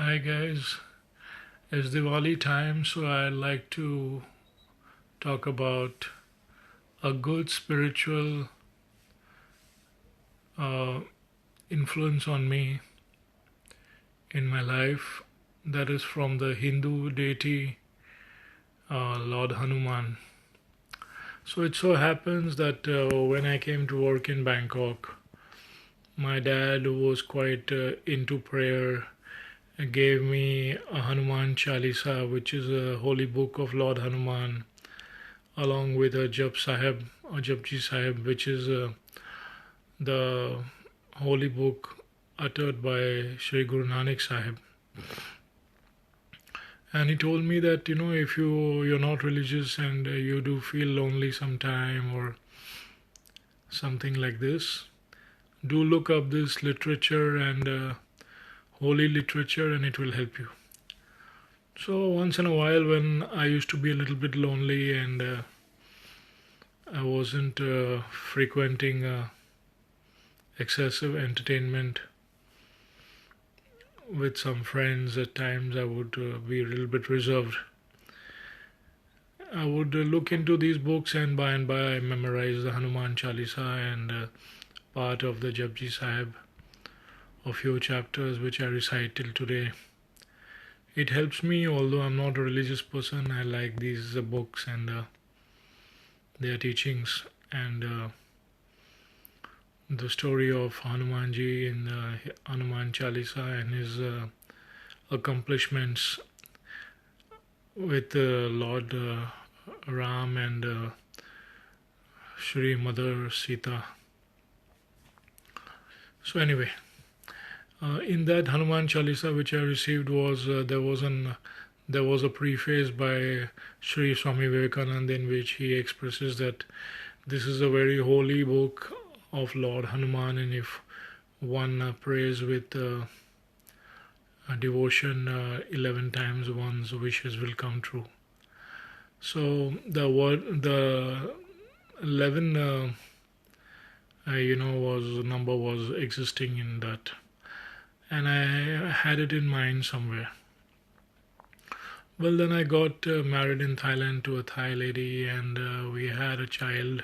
Hi guys, it's Diwali time, so I'd like to talk about a good spiritual uh, influence on me in my life that is from the Hindu deity Lord Hanuman. So it so happens that when I came to work in Bangkok, my dad was quite into prayer, gave me a Hanuman Chalisa, which is a holy book of Lord Hanuman, along with a Japji Sahib, which is the holy book uttered by Sri Guru Nanak Sahib. And he told me that if you're not religious and you do feel lonely sometime or something like this, do look up this literature and holy literature, and it will help you. So once in a while, when I used to be a little bit lonely and I wasn't frequenting excessive entertainment with some friends, at times I would be a little bit reserved. I would look into these books, and by I memorize the Hanuman Chalisa and part of the Japji Sahib, a few chapters which I recite till today. It helps me, although I'm not a religious person. I like these books and their teachings, and the story of Hanumanji in Hanuman Chalisa and his accomplishments with Lord Ram and Shree Mother Sita. So anyway, in that Hanuman Chalisa which I received was there was a preface by Sri Swami Vivekananda in which he expresses that this is a very holy book of Lord Hanuman, and if one prays with devotion 11 times, one's wishes will come true. So the 11 was number was existing in that, and I had it in mind somewhere. Well, then I got married in Thailand to a Thai lady, and we had a child.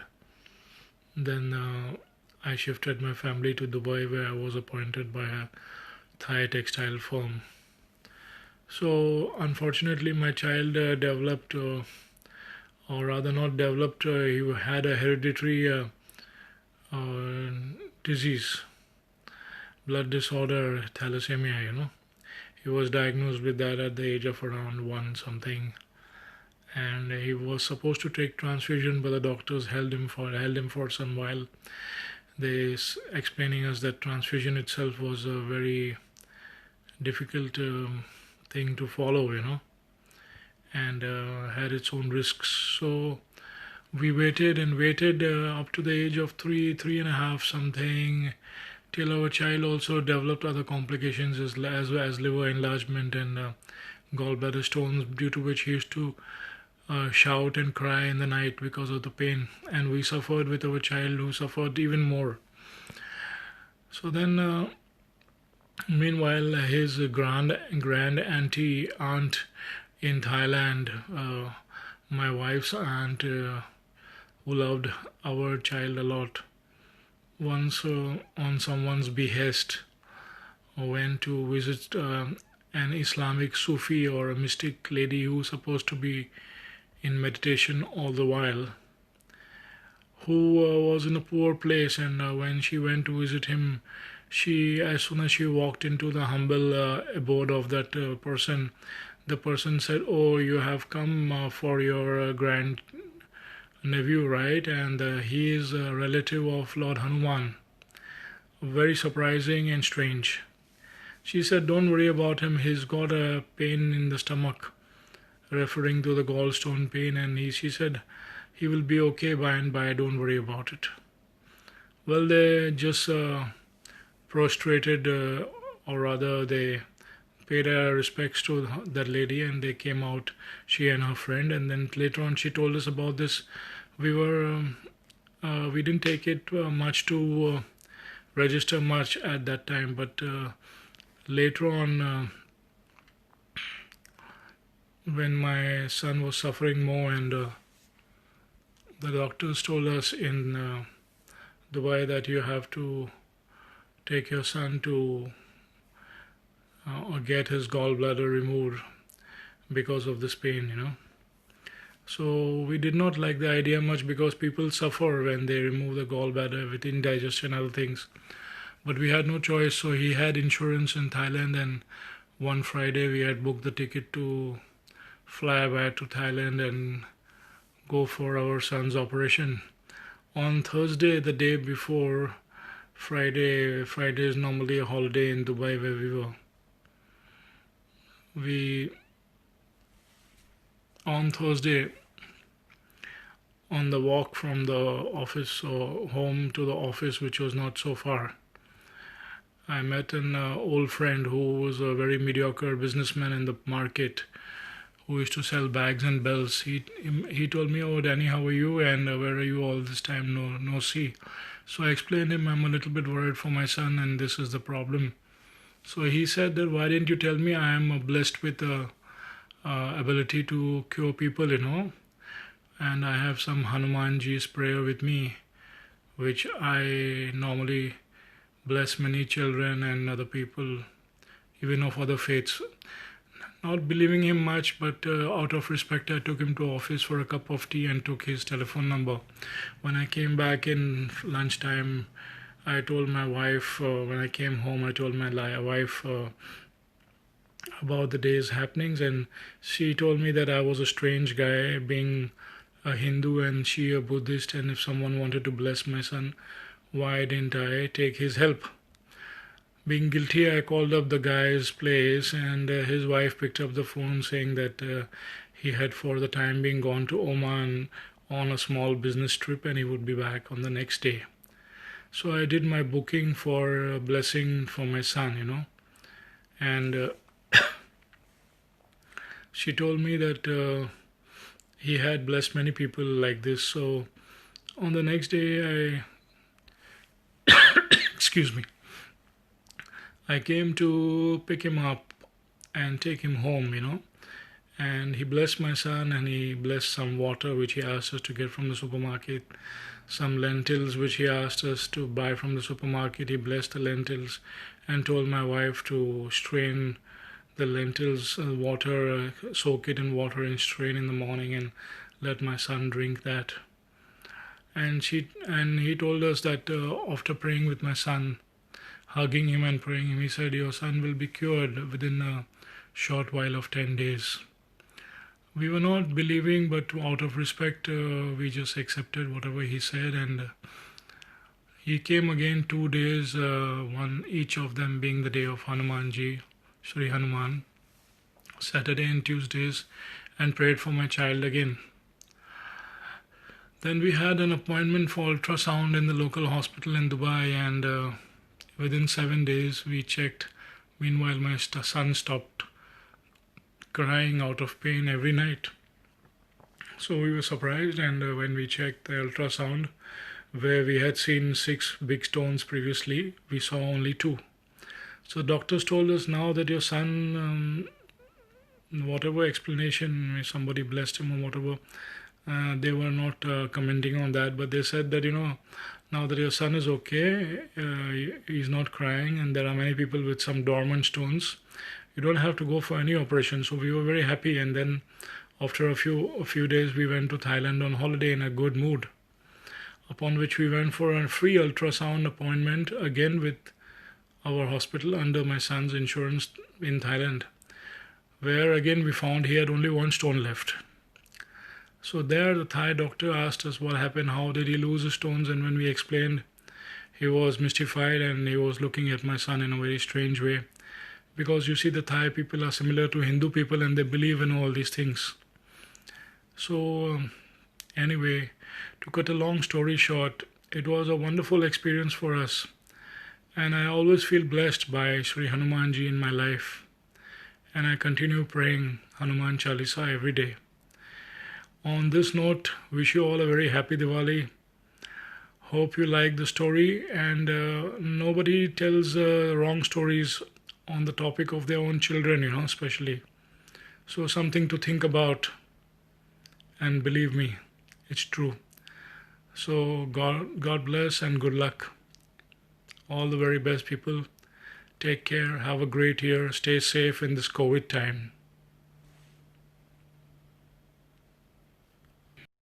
Then I shifted my family to Dubai, where I was appointed by a Thai textile firm. So, unfortunately, my child developed, or rather, not developed, he had a hereditary uh, disease, blood disorder, thalassemia. He was diagnosed with that at the age of around one something, and he was supposed to take transfusion, but the doctors held him for some while. They explaining us that transfusion itself was a very difficult thing to follow, and had its own risks. So we waited and waited up to the age of three and a half something, till our child also developed other complications as liver enlargement and gallbladder stones, due to which he used to shout and cry in the night because of the pain, and we suffered with our child, who suffered even more. So then, meanwhile, his grand auntie aunt in Thailand, my wife's aunt, who loved our child a lot, once on someone's behest went to visit an Islamic Sufi or a mystic lady who was supposed to be in meditation all the while, who was in a poor place, and when she went to visit him, as soon as she walked into the humble abode of that person, the person said, "Oh, you have come for your grand nephew, right? And he is a relative of Lord Hanuman." Very surprising and strange. She said, "Don't worry about him. He's got a pain in the stomach," referring to the gallstone pain, and she said, "He will be okay by and by, don't worry about it." Well, they just prostrated, or rather, they paid their respects to that lady, and they came out, she and her friend, and then later on she told us about this. We didn't take it much to register much at that time, but later on when my son was suffering more, and the doctors told us in Dubai that you have to take your son to or get his gallbladder removed because of this pain. So we did not like the idea much because people suffer when they remove the gallbladder with indigestion and other things. But we had no choice, so he had insurance in Thailand, and one Friday we had booked the ticket to fly back to Thailand and go for our son's operation. On Thursday, the day before Friday is normally a holiday in Dubai where we were. We on Thursday, on the walk from the office or home to the office, which was not so far, I met an old friend who was a very mediocre businessman in the market who used to sell bags and belts. He told me, "Oh, Danny, how are you? And where are you all this time? No see." So I explained him I'm a little bit worried for my son, and this is the problem. So he said that why didn't you tell me I am blessed with the ability to cure people, and I have some Hanumanji's prayer with me, which I normally bless many children and other people, even of other faiths. Not believing him much, but out of respect, I took him to office for a cup of tea and took his telephone number. When I came back in lunchtime, I told my wife, when I came home, I told my wife about the day's happenings, and she told me that I was a strange guy, being a Hindu and she a Buddhist, and if someone wanted to bless my son, why didn't I take his help? Being guilty, I called up the guy's place, and his wife picked up the phone saying that he had for the time being gone to Oman on a small business trip and he would be back on the next day. So I did my booking for a blessing for my son, and she told me that he had blessed many people like this. So on the next day, excuse me, I came to pick him up and take him home, and he blessed my son, and he blessed some water which he asked us to get from the supermarket, some lentils which he asked us to buy from the supermarket. He blessed the lentils and told my wife to strain the lentils water, soak it in water and strain in the morning and let my son drink that. And he told us that after praying with my son, hugging him and praying him, he said, "Your son will be cured within a short while of 10 days." We were not believing, but out of respect, we just accepted whatever he said. And he came again 2 days, one each of them being the day of Hanumanji, Shree Hanuman, Saturday and Tuesdays, and prayed for my child again. Then we had an appointment for ultrasound in the local hospital in Dubai, and within 7 days we checked. Meanwhile, my son stopped crying out of pain every night. So we were surprised, and when we checked the ultrasound, where we had seen 6 big stones previously, we saw only 2. So doctors told us now that your son, whatever explanation, somebody blessed him or whatever, they were not commenting on that, but they said that, now that your son is okay, he's not crying, and there are many people with some dormant stones, you don't have to go for any operation. So we were very happy, and then after a few days we went to Thailand on holiday in a good mood, upon which we went for a free ultrasound appointment again with our hospital under my son's insurance in Thailand, where again we found he had only 1 stone left. So there the Thai doctor asked us what happened, how did he lose his stones, and when we explained, he was mystified and he was looking at my son in a very strange way, because you see, the Thai people are similar to Hindu people and they believe in all these things. So anyway, to cut a long story short, it was a wonderful experience for us, and I always feel blessed by Sri Hanumanji in my life, and I continue praying Hanuman Chalisa every day. On this note, wish you all a very happy Diwali. Hope you like the story, and nobody tells wrong stories on the topic of their own children, especially. So something to think about, and believe me, it's true. So God bless and good luck. All the very best, people. Take care. Have a great year. Stay safe in this COVID time.